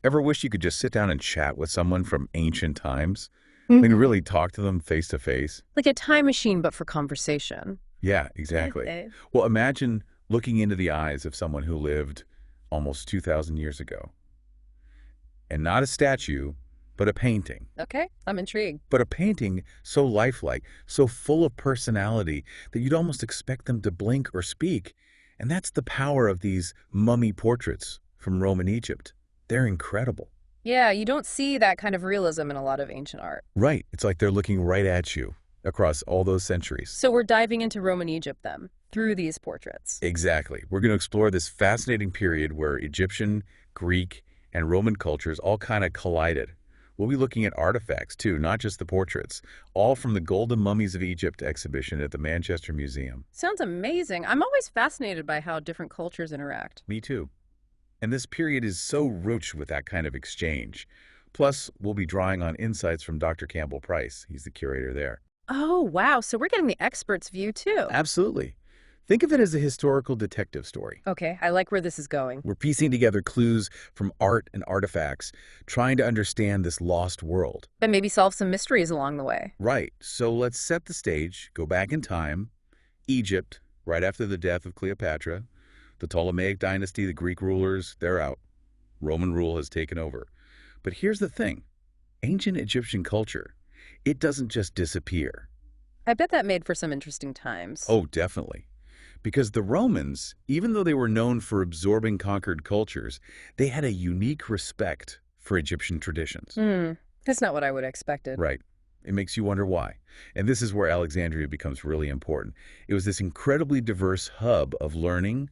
Ever wish you could just sit down and chat with someone from ancient times? I mean, Mhm. really talk to them face to face? Like a time machine, but for conversation. Yeah, exactly. Okay. Well, imagine looking into the eyes of someone who lived almost 2,000 years ago. And not a statue, but a painting. Okay, I'm intrigued. But a painting so lifelike, so full of personality that you'd almost expect them to blink or speak. And that's the power of these mummy portraits from Roman Egypt. They're incredible. Yeah, you don't see that kind of realism in a lot of ancient art. Right. It's like they're looking right at you across all those centuries. So we're diving into Roman Egypt then, through these portraits. Exactly. We're going to explore this fascinating period where Egyptian, Greek, and Roman cultures all kind of collided. We'll be looking at artifacts too, not just the portraits, all from the Golden Mummies of Egypt exhibition at the Manchester Museum. Sounds amazing. I'm always fascinated by how different cultures interact. Me too. And this period is so rich with that kind of exchange. Plus, we'll be drawing on insights from Dr. Campbell Price. He's the curator there. Oh, wow. So we're getting the expert's view too. Absolutely. Think of it as a historical detective story. Okay, I like where this is going. We're piecing together clues from art and artifacts, trying to understand this lost world. But maybe solve some mysteries along the way. Right, so let's set the stage, go back in time. Egypt, right after the death of Cleopatra. The Ptolemaic dynasty, the Greek rulers, they're out. Roman rule has taken over. But here's the thing. Ancient Egyptian culture, it doesn't just disappear. I bet that made for some interesting times. Oh, definitely. Because the Romans, even though they were known for absorbing conquered cultures, they had a unique respect for Egyptian traditions. That's not what I would have expected. Right. It makes you wonder why. And this is where Alexandria becomes really important. It was this incredibly diverse hub of learning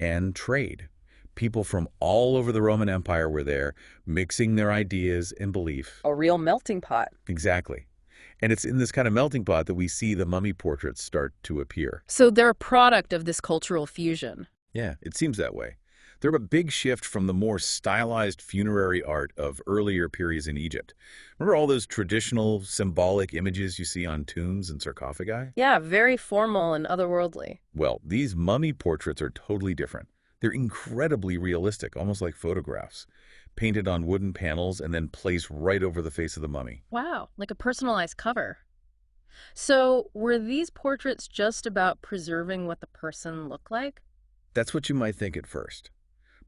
and trade. People from all over the Roman Empire were there, mixing their ideas and belief. A real melting pot. Exactly. And it's in this kind of melting pot that we see the mummy portraits start to appear. So they're a product of this cultural fusion. Yeah, it seems that way. They're a big shift from the more stylized funerary art of earlier periods in Egypt. Remember all those traditional symbolic images you see on tombs and sarcophagi? Yeah, very formal and otherworldly. Well, these mummy portraits are totally different. They're incredibly realistic, almost like photographs, painted on wooden panels and then placed right over the face of the mummy. Wow, like a personalized cover. So were these portraits just about preserving what the person looked like? That's what you might think at first.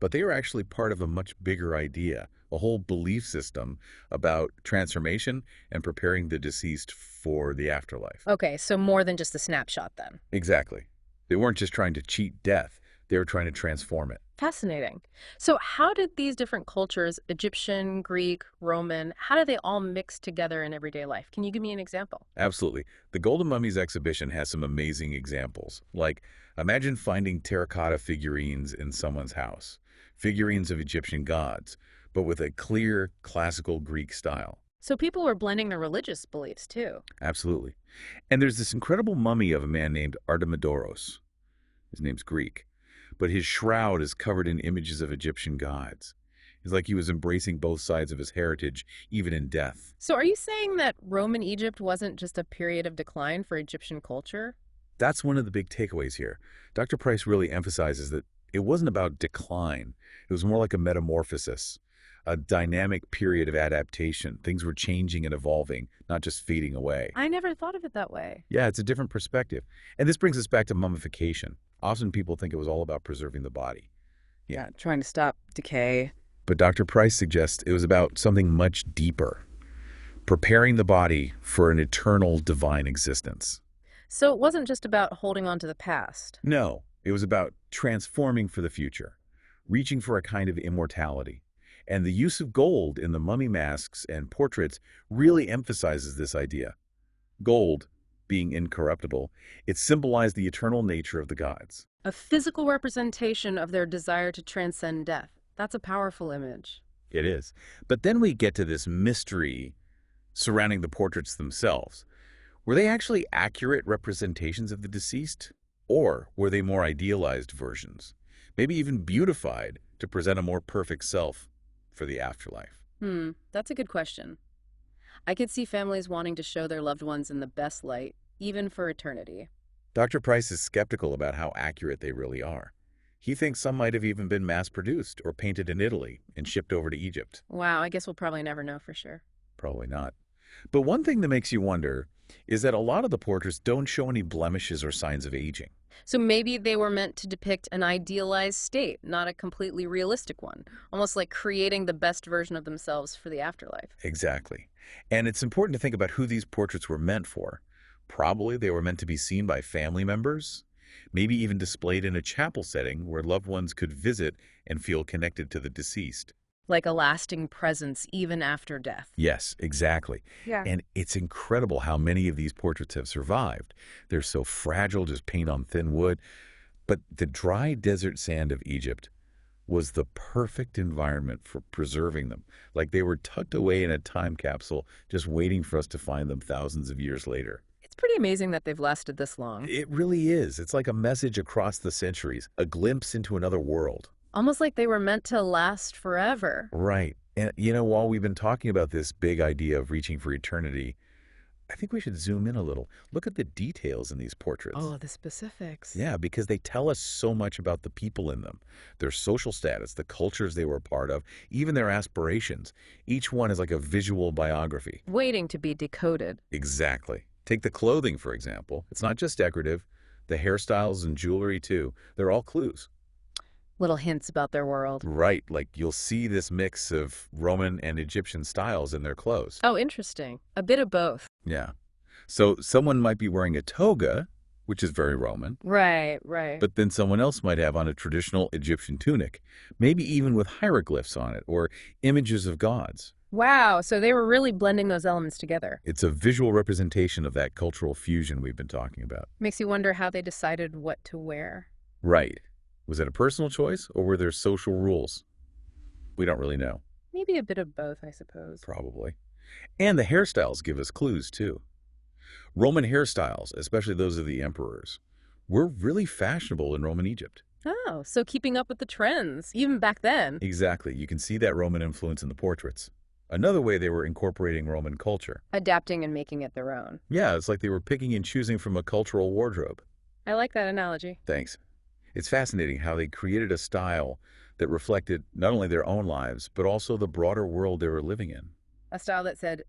But they are actually part of a much bigger idea, a whole belief system about transformation and preparing the deceased for the afterlife. Okay, so more than just a snapshot then. Exactly. They weren't just trying to cheat death, they were trying to transform it. Fascinating. So how did these different cultures, Egyptian, Greek, Roman, how did they all mix together in everyday life? Can you give me an example? Absolutely. The Golden Mummies exhibition has some amazing examples. Like, imagine finding terracotta figurines in someone's house, figurines of Egyptian gods, but with a clear, classical Greek style. So people were blending their religious beliefs too. Absolutely. And there's this incredible mummy of a man named Artemidoros. His name's Greek. But his shroud is covered in images of Egyptian gods. It's like he was embracing both sides of his heritage, even in death. So are you saying that Roman Egypt wasn't just a period of decline for Egyptian culture? That's one of the big takeaways here. Dr. Price really emphasizes that it wasn't about decline. It was more like a metamorphosis, a dynamic period of adaptation. Things were changing and evolving, not just fading away. I never thought of it that way. Yeah, it's a different perspective. And this brings us back to mummification. Often people think it was all about preserving the body. Yeah, trying to stop decay. But Dr. Price suggests it was about something much deeper, preparing the body for an eternal divine existence. So it wasn't just about holding on to the past. No, it was about transforming for the future, reaching for a kind of immortality. And the use of gold in the mummy masks and portraits really emphasizes this idea. Gold, being incorruptible, it symbolized the eternal nature of the gods. A physical representation of their desire to transcend death. That's a powerful image. It is. But then we get to this mystery surrounding the portraits themselves. Were they actually accurate representations of the deceased? Or were they more idealized versions? Maybe even beautified to present a more perfect self for the afterlife? That's a good question. I could see families wanting to show their loved ones in the best light, even for eternity. Dr. Price is skeptical about how accurate they really are. He thinks some might have even been mass-produced or painted in Italy and shipped over to Egypt. Wow, I guess we'll probably never know for sure. Probably not. But one thing that makes you wonder is that a lot of the portraits don't show any blemishes or signs of aging. So maybe they were meant to depict an idealized state, not a completely realistic one, almost like creating the best version of themselves for the afterlife. Exactly. And it's important to think about who these portraits were meant for. Probably they were meant to be seen by family members, maybe even displayed in a chapel setting where loved ones could visit and feel connected to the deceased. Like a lasting presence even after death. Yes, exactly. Yeah. And it's incredible how many of these portraits have survived. They're so fragile, just paint on thin wood. But the dry desert sand of Egypt was the perfect environment for preserving them. Like they were tucked away in a time capsule, just waiting for us to find them thousands of years later. It's pretty amazing that they've lasted this long. It really is. It's like a message across the centuries, a glimpse into another world. Almost like they were meant to last forever. Right. And, while we've been talking about this big idea of reaching for eternity, I think we should zoom in a little. Look at the details in these portraits. Oh, the specifics. Yeah, because they tell us so much about the people in them, their social status, the cultures they were a part of, even their aspirations. Each one is like a visual biography. Waiting to be decoded. Exactly. Take the clothing, for example. It's not just decorative. The hairstyles and jewelry, too. They're all clues. Little hints about their world. Right, like you'll see this mix of Roman and Egyptian styles in their clothes. Oh, interesting. A bit of both. Yeah. So someone might be wearing a toga, which is very Roman, Right, right. but then someone else might have on a traditional Egyptian tunic, maybe even with hieroglyphs on it or images of gods. Wow, so they were really blending those elements together. It's a visual representation of that cultural fusion we've been talking about. Makes you wonder how they decided what to wear. Right. Was it a personal choice or were there social rules? We don't really know. Maybe a bit of both, I suppose. Probably. And the hairstyles give us clues, too. Roman hairstyles, especially those of the emperors, were really fashionable in Roman Egypt. Oh, so keeping up with the trends, even back then. Exactly. You can see that Roman influence in the portraits. Another way they were incorporating Roman culture. Adapting and making it their own. Yeah, it's like they were picking and choosing from a cultural wardrobe. I like that analogy. Thanks. It's fascinating how they created a style that reflected not only their own lives, but also the broader world they were living in. A style that said,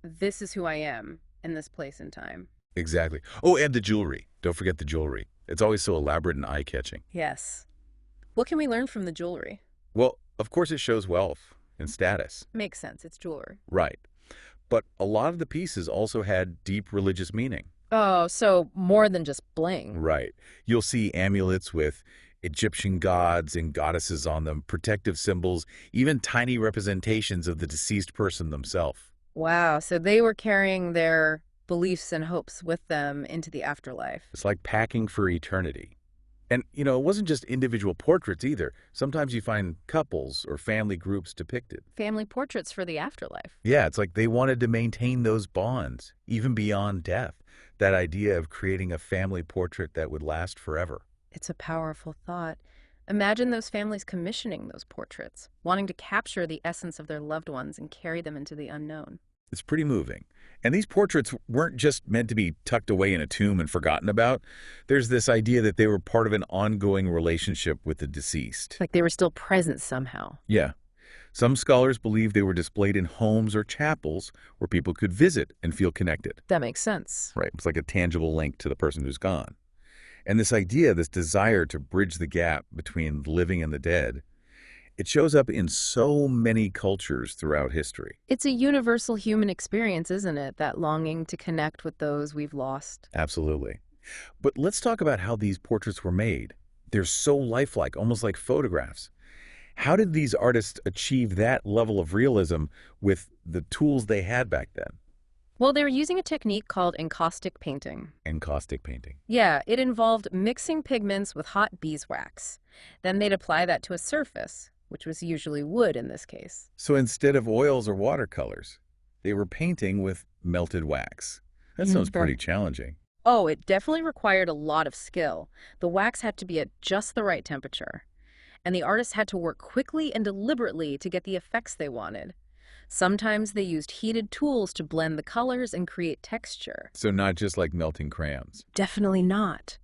this is who I am in this place and time. Exactly. Oh, and the jewelry. Don't forget the jewelry. It's always so elaborate and eye-catching. Yes. What can we learn from the jewelry? Well, of course it shows wealth and status. Makes sense. It's jewelry. Right. But a lot of the pieces also had deep religious meaning. Oh, so more than just bling. Right. You'll see amulets with Egyptian gods and goddesses on them, protective symbols, even tiny representations of the deceased person themselves. Wow, so they were carrying their beliefs and hopes with them into the afterlife. It's like packing for eternity. And, it wasn't just individual portraits either. Sometimes you find couples or family groups depicted. Family portraits for the afterlife. Yeah, it's like they wanted to maintain those bonds, even beyond death. That idea of creating a family portrait that would last forever. It's a powerful thought. Imagine those families commissioning those portraits, wanting to capture the essence of their loved ones and carry them into the unknown. It's pretty moving. And these portraits weren't just meant to be tucked away in a tomb and forgotten about. There's this idea that they were part of an ongoing relationship with the deceased. Like they were still present somehow. Yeah. Some scholars believe they were displayed in homes or chapels where people could visit and feel connected. That makes sense. Right. It's like a tangible link to the person who's gone. And this idea, this desire to bridge the gap between the living and the dead, it shows up in so many cultures throughout history. It's a universal human experience, isn't it? That longing to connect with those we've lost. Absolutely. But let's talk about how these portraits were made. They're so lifelike, almost like photographs. How did these artists achieve that level of realism with the tools they had back then? Well, they were using a technique called encaustic painting. Encaustic painting. Yeah, it involved mixing pigments with hot beeswax. Then they'd apply that to a surface, which was usually wood in this case. So instead of oils or watercolors, they were painting with melted wax. That sounds pretty challenging. Oh, it definitely required a lot of skill. The wax had to be at just the right temperature. And the artists had to work quickly and deliberately to get the effects they wanted. Sometimes they used heated tools to blend the colors and create texture. So not just like melting crayons. Definitely not.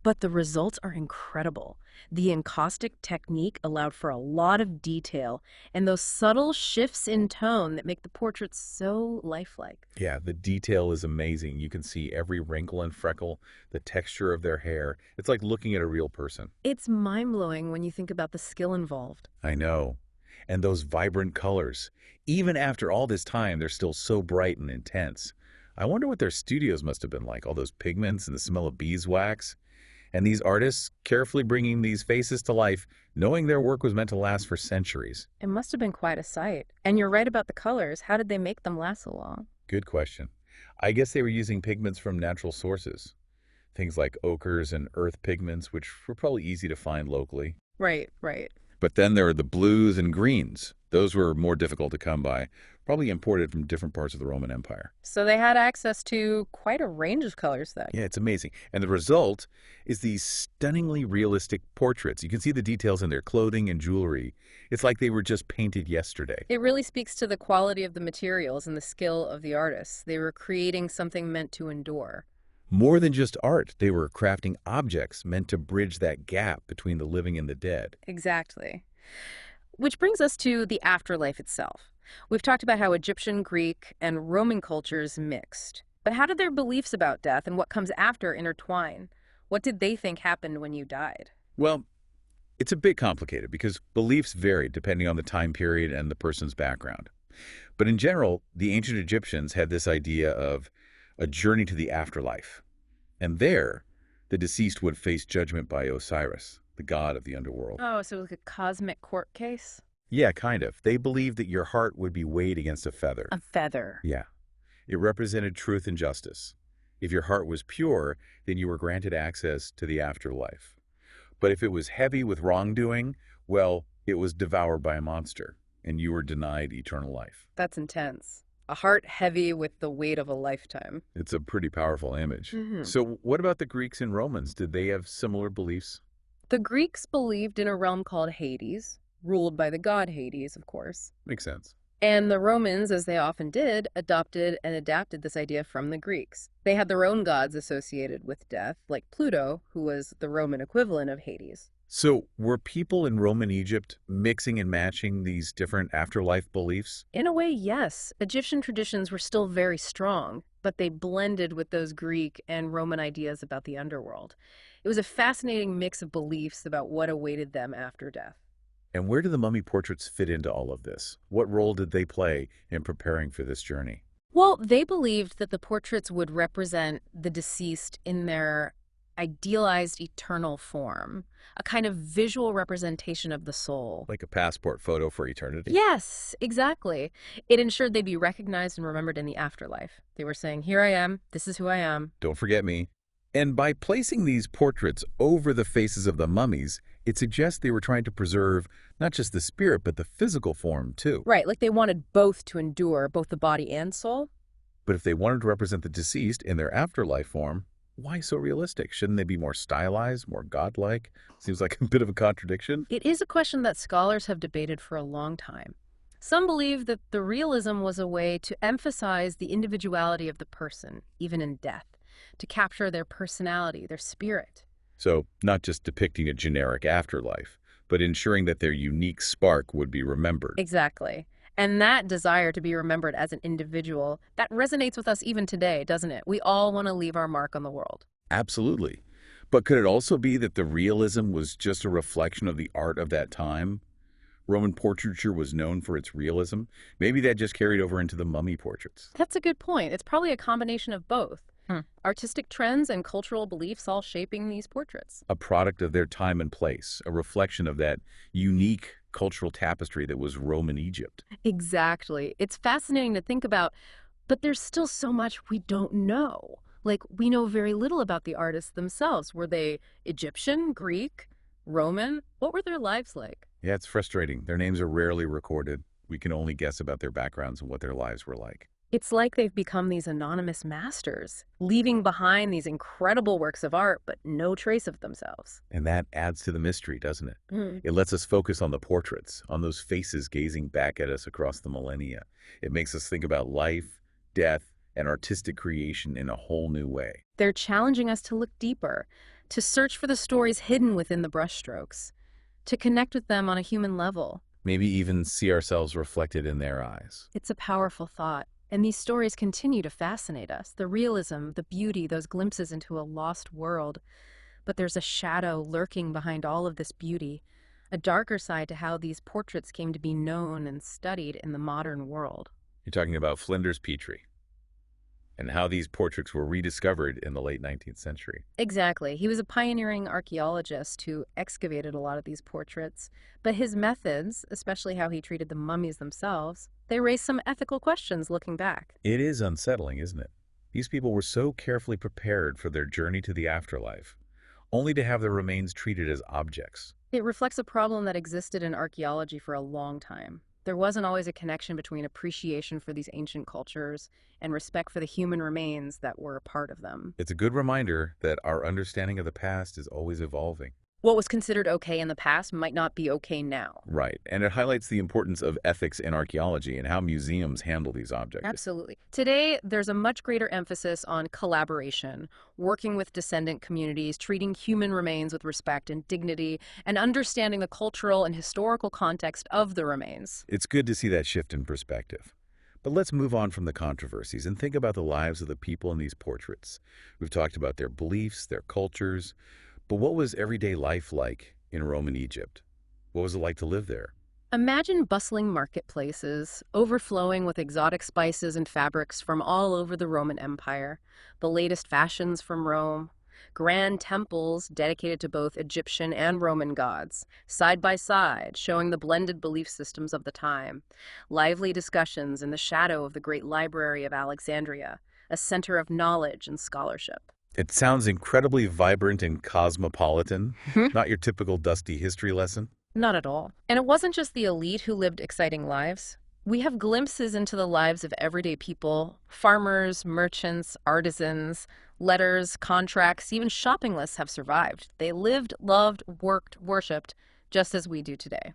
But the results are incredible. The encaustic technique allowed for a lot of detail and those subtle shifts in tone that make the portraits so lifelike. Yeah, the detail is amazing. You can see every wrinkle and freckle, the texture of their hair. It's like looking at a real person. It's mind-blowing when you think about the skill involved. I know. And those vibrant colors. Even after all this time, they're still so bright and intense. I wonder what their studios must have been like, all those pigments and the smell of beeswax. And these artists carefully bringing these faces to life, knowing their work was meant to last for centuries. It must have been quite a sight. And you're right about the colors. How did they make them last so long? Good question. I guess they were using pigments from natural sources. Things like ochres and earth pigments, which were probably easy to find locally. Right, right. But then there are the blues and greens. Those were more difficult to come by, probably imported from different parts of the Roman Empire. So they had access to quite a range of colors then. Yeah, it's amazing. And the result is these stunningly realistic portraits. You can see the details in their clothing and jewelry. It's like they were just painted yesterday. It really speaks to the quality of the materials and the skill of the artists. They were creating something meant to endure. More than just art, they were crafting objects meant to bridge that gap between the living and the dead. Exactly. Which brings us to the afterlife itself. We've talked about how Egyptian, Greek, and Roman cultures mixed. But how did their beliefs about death and what comes after intertwine? What did they think happened when you died? Well, it's a bit complicated because beliefs varied depending on the time period and the person's background. But in general, the ancient Egyptians had this idea of a journey to the afterlife. And there, the deceased would face judgment by Osiris, the god of the underworld. Oh, so like a cosmic court case? Yeah, kind of. They believed that your heart would be weighed against a feather. A feather. Yeah. It represented truth and justice. If your heart was pure, then you were granted access to the afterlife. But if it was heavy with wrongdoing, well, it was devoured by a monster, and you were denied eternal life. That's intense. A heart heavy with the weight of a lifetime. It's a pretty powerful image. Mm-hmm. So what about the Greeks and Romans? Did they have similar beliefs? The Greeks believed in a realm called Hades, ruled by the god Hades, of course. Makes sense. And the Romans, as they often did, adopted and adapted this idea from the Greeks. They had their own gods associated with death, like Pluto, who was the Roman equivalent of Hades. So were people in Roman Egypt mixing and matching these different afterlife beliefs? In a way, yes. Egyptian traditions were still very strong, but they blended with those Greek and Roman ideas about the underworld. It was a fascinating mix of beliefs about what awaited them after death. And where do the mummy portraits fit into all of this? What role did they play in preparing for this journey? Well, they believed that the portraits would represent the deceased in their idealized eternal form, a kind of visual representation of the soul. Like a passport photo for eternity? Yes, exactly. It ensured they'd be recognized and remembered in the afterlife. They were saying, here I am, this is who I am. Don't forget me. And by placing these portraits over the faces of the mummies, it suggests they were trying to preserve not just the spirit, but the physical form, too. Right, like they wanted both to endure, both the body and soul. But if they wanted to represent the deceased in their afterlife form, why so realistic? Shouldn't they be more stylized, more godlike? Seems like a bit of a contradiction. It is a question that scholars have debated for a long time. Some believe that the realism was a way to emphasize the individuality of the person, even in death, to capture their personality, their spirit. So, not just depicting a generic afterlife, but ensuring that their unique spark would be remembered. Exactly. And that desire to be remembered as an individual, that resonates with us even today, doesn't it? We all want to leave our mark on the world. Absolutely. But could it also be that the realism was just a reflection of the art of that time? Roman portraiture was known for its realism. Maybe that just carried over into the mummy portraits. That's a good point. It's probably a combination of both. Artistic trends and cultural beliefs all shaping these portraits. A product of their time and place, a reflection of that unique cultural tapestry that was Roman Egypt. Exactly. It's fascinating to think about, but there's still so much we don't know. Like, we know very little about the artists themselves. Were they Egyptian, Greek, Roman? What were their lives like? Yeah, it's frustrating. Their names are rarely recorded. We can only guess about their backgrounds and what their lives were like. It's like they've become these anonymous masters, leaving behind these incredible works of art, but no trace of themselves. And that adds to the mystery, doesn't it? Mm. It lets us focus on the portraits, on those faces gazing back at us across the millennia. It makes us think about life, death, and artistic creation in a whole new way. They're challenging us to look deeper, to search for the stories hidden within the brushstrokes, to connect with them on a human level. Maybe even see ourselves reflected in their eyes. It's a powerful thought, and these stories continue to fascinate us. The realism, the beauty, those glimpses into a lost world. But there's a shadow lurking behind all of this beauty, a darker side to how these portraits came to be known and studied in the modern world. You're talking about Flinders Petrie and how these portraits were rediscovered in the late 19th century. Exactly. He was a pioneering archaeologist who excavated a lot of these portraits, but his methods, especially how he treated the mummies themselves, they raise some ethical questions looking back. It is unsettling, isn't it? These people were so carefully prepared for their journey to the afterlife, only to have their remains treated as objects. It reflects a problem that existed in archaeology for a long time. There wasn't always a connection between appreciation for these ancient cultures and respect for the human remains that were a part of them. It's a good reminder that our understanding of the past is always evolving. What was considered okay in the past might not be okay now. Right, and it highlights the importance of ethics in archaeology and how museums handle these objects. Absolutely. Today, there's a much greater emphasis on collaboration, working with descendant communities, treating human remains with respect and dignity, and understanding the cultural and historical context of the remains. It's good to see that shift in perspective. But let's move on from the controversies and think about the lives of the people in these portraits. We've talked about their beliefs, their cultures, but what was everyday life like in Roman Egypt? What was it like to live there? Imagine bustling marketplaces, overflowing with exotic spices and fabrics from all over the Roman Empire, the latest fashions from Rome, grand temples dedicated to both Egyptian and Roman gods, side by side, showing the blended belief systems of the time, lively discussions in the shadow of the great library of Alexandria, a center of knowledge and scholarship. It sounds incredibly vibrant and cosmopolitan, not your typical dusty history lesson. Not at all. And it wasn't just the elite who lived exciting lives. We have glimpses into the lives of everyday people, farmers, merchants, artisans, letters, contracts, even shopping lists have survived. They lived, loved, worked, worshipped, just as we do today.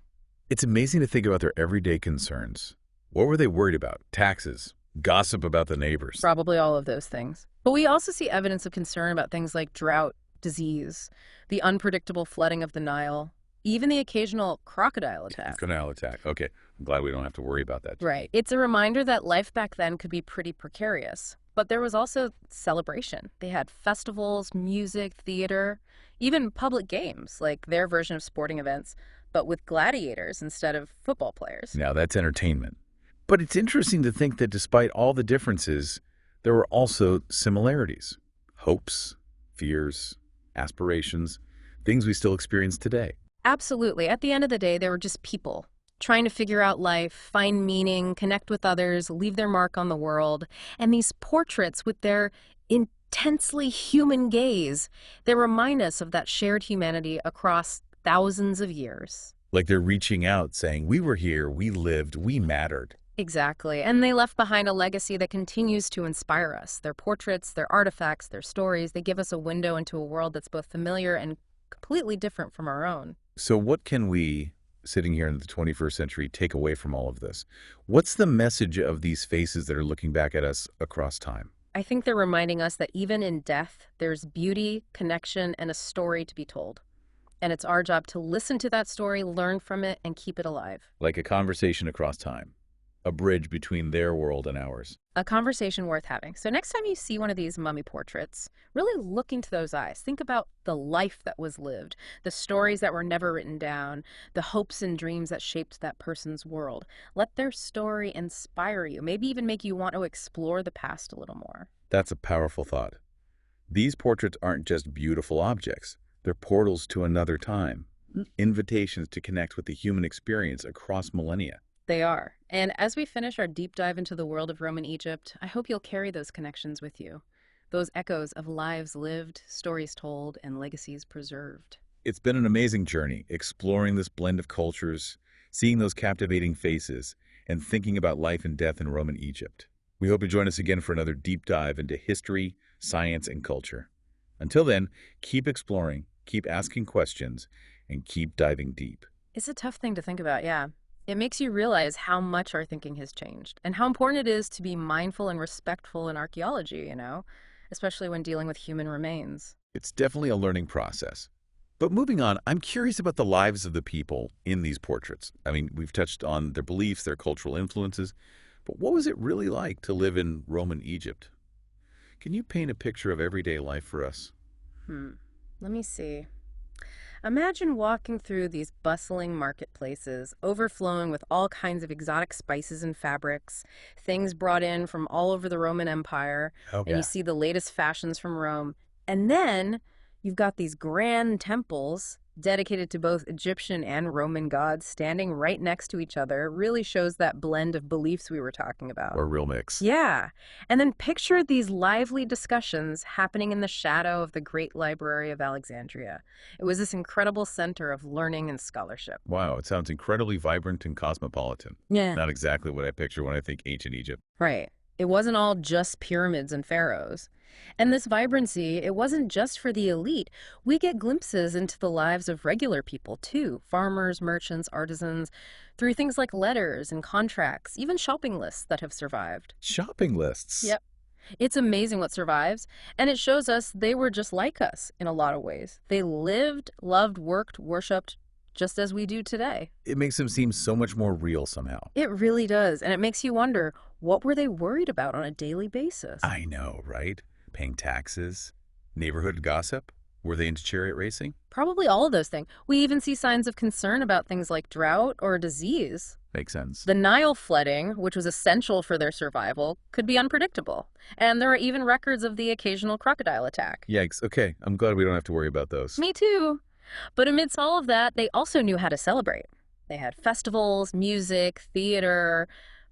It's amazing to think about their everyday concerns. What were they worried about? Taxes, gossip about the neighbors. Probably all of those things. But we also see evidence of concern about things like drought, disease, the unpredictable flooding of the Nile, even the occasional crocodile attack. Canal attack. Okay, I'm glad we don't have to worry about that. Right. It's a reminder that life back then could be pretty precarious. But there was also celebration. They had festivals, music, theater, even public games, like their version of sporting events, but with gladiators instead of football players. Now that's entertainment. But it's interesting to think that despite all the differences, there were also similarities. Hopes, fears, aspirations, things we still experience today. Absolutely. At the end of the day, they were just people trying to figure out life, find meaning, connect with others, leave their mark on the world. And these portraits with their intensely human gaze, they remind us of that shared humanity across thousands of years. Like they're reaching out saying, we were here, we lived, we mattered. Exactly. And they left behind a legacy that continues to inspire us. Their portraits, their artifacts, their stories, they give us a window into a world that's both familiar and completely different from our own. So what can we, sitting here in the 21st century, take away from all of this? What's the message of these faces that are looking back at us across time? I think they're reminding us that even in death, there's beauty, connection, and a story to be told. And it's our job to listen to that story, learn from it, and keep it alive. Like a conversation across time. A bridge between their world and ours. A conversation worth having. So next time you see one of these mummy portraits, really look into those eyes. Think about the life that was lived, the stories that were never written down, the hopes and dreams that shaped that person's world. Let their story inspire you, maybe even make you want to explore the past a little more. That's a powerful thought. These portraits aren't just beautiful objects. They're portals to another time, invitations to connect with the human experience across millennia. They are. And as we finish our deep dive into the world of Roman Egypt, I hope you'll carry those connections with you. Those echoes of lives lived, stories told, and legacies preserved. It's been an amazing journey, exploring this blend of cultures, seeing those captivating faces, and thinking about life and death in Roman Egypt. We hope you join us again for another deep dive into history, science, and culture. Until then, keep exploring, keep asking questions, and keep diving deep. It's a tough thing to think about, yeah. It makes you realize how much our thinking has changed and how important it is to be mindful and respectful in archaeology, especially when dealing with human remains. It's definitely a learning process. But moving on, I'm curious about the lives of the people in these portraits. I mean, we've touched on their beliefs, their cultural influences, but what was it really like to live in Roman Egypt? Can you paint a picture of everyday life for us? Hmm. Let me see. Imagine walking through these bustling marketplaces, overflowing with all kinds of exotic spices and fabrics, things brought in from all over the Roman Empire, Oh, and you yeah. see the latest fashions from Rome. And then you've got these grand temples dedicated to both Egyptian and Roman gods standing right next to each other. It really shows that blend of beliefs we were talking about. Or a real mix. Yeah. And then picture these lively discussions happening in the shadow of the Great Library of Alexandria. It was this incredible center of learning and scholarship. Wow, it sounds incredibly vibrant and cosmopolitan. Yeah. Not exactly what I picture when I think ancient Egypt. Right. It wasn't all just pyramids and pharaohs. And this vibrancy, it wasn't just for the elite. We get glimpses into the lives of regular people, too. Farmers, merchants, artisans, through things like letters and contracts, even shopping lists that have survived. Shopping lists. Yep. It's amazing what survives, and it shows us they were just like us in a lot of ways. They lived, loved, worked, worshipped, just as we do today. It makes them seem so much more real somehow. It really does, and it makes you wonder, what were they worried about on a daily basis? I know, right? Paying taxes, neighborhood gossip. Were they into chariot racing? Probably all of those things. We even see signs of concern about things like drought or disease. Makes sense. The Nile flooding, which was essential for their survival, could be unpredictable. And there are even records of the occasional crocodile attack. Yikes. Okay, I'm glad we don't have to worry about those. Me too. But amidst all of that, they also knew how to celebrate. They had festivals, music, theater,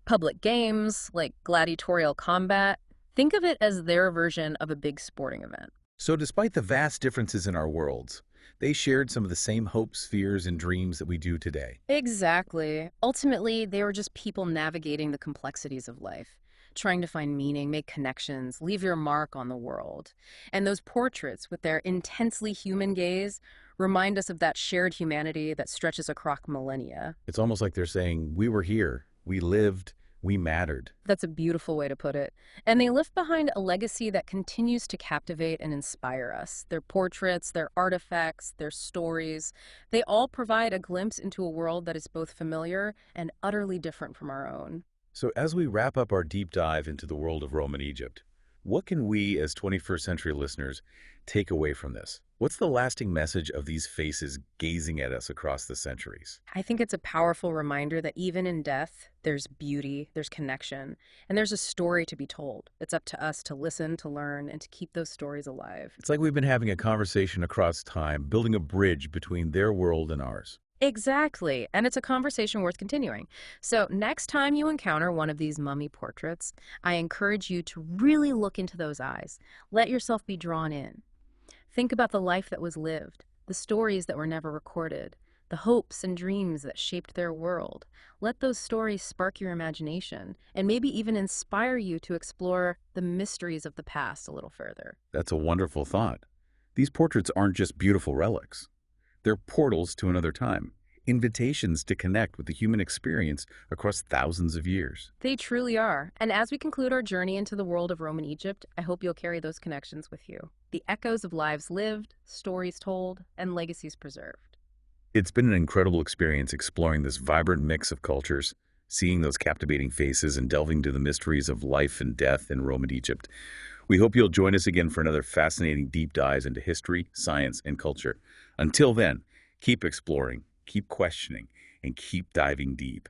public games like gladiatorial combat. Think of it as their version of a big sporting event. So despite the vast differences in our worlds, they shared some of the same hopes, fears, and dreams that we do today. Exactly. Ultimately, they were just people navigating the complexities of life, trying to find meaning, make connections, leave your mark on the world. And those portraits, with their intensely human gaze, remind us of that shared humanity that stretches across millennia. It's almost like they're saying, we were here, we lived, we mattered. That's a beautiful way to put it. And they left behind a legacy that continues to captivate and inspire us. Their portraits, their artifacts, their stories, they all provide a glimpse into a world that is both familiar and utterly different from our own. So as we wrap up our deep dive into the world of Roman Egypt, what can we as 21st century listeners take away from this? What's the lasting message of these faces gazing at us across the centuries? I think it's a powerful reminder that even in death, there's beauty, there's connection, and there's a story to be told. It's up to us to listen, to learn, and to keep those stories alive. It's like we've been having a conversation across time, building a bridge between their world and ours. Exactly, and it's a conversation worth continuing. So next time you encounter one of these mummy portraits, I encourage you to really look into those eyes. Let yourself be drawn in. Think about the life that was lived, the stories that were never recorded, the hopes and dreams that shaped their world. Let those stories spark your imagination and maybe even inspire you to explore the mysteries of the past a little further. That's a wonderful thought. These portraits aren't just beautiful relics. They're portals to another time, invitations to connect with the human experience across thousands of years. They truly are. And as we conclude our journey into the world of Roman Egypt, I hope you'll carry those connections with you. The echoes of lives lived, stories told, and legacies preserved. It's been an incredible experience exploring this vibrant mix of cultures, seeing those captivating faces and delving into the mysteries of life and death in Roman Egypt. We hope you'll join us again for another fascinating deep dives into history, science, and culture. Until then, keep exploring, keep questioning, and keep diving deep.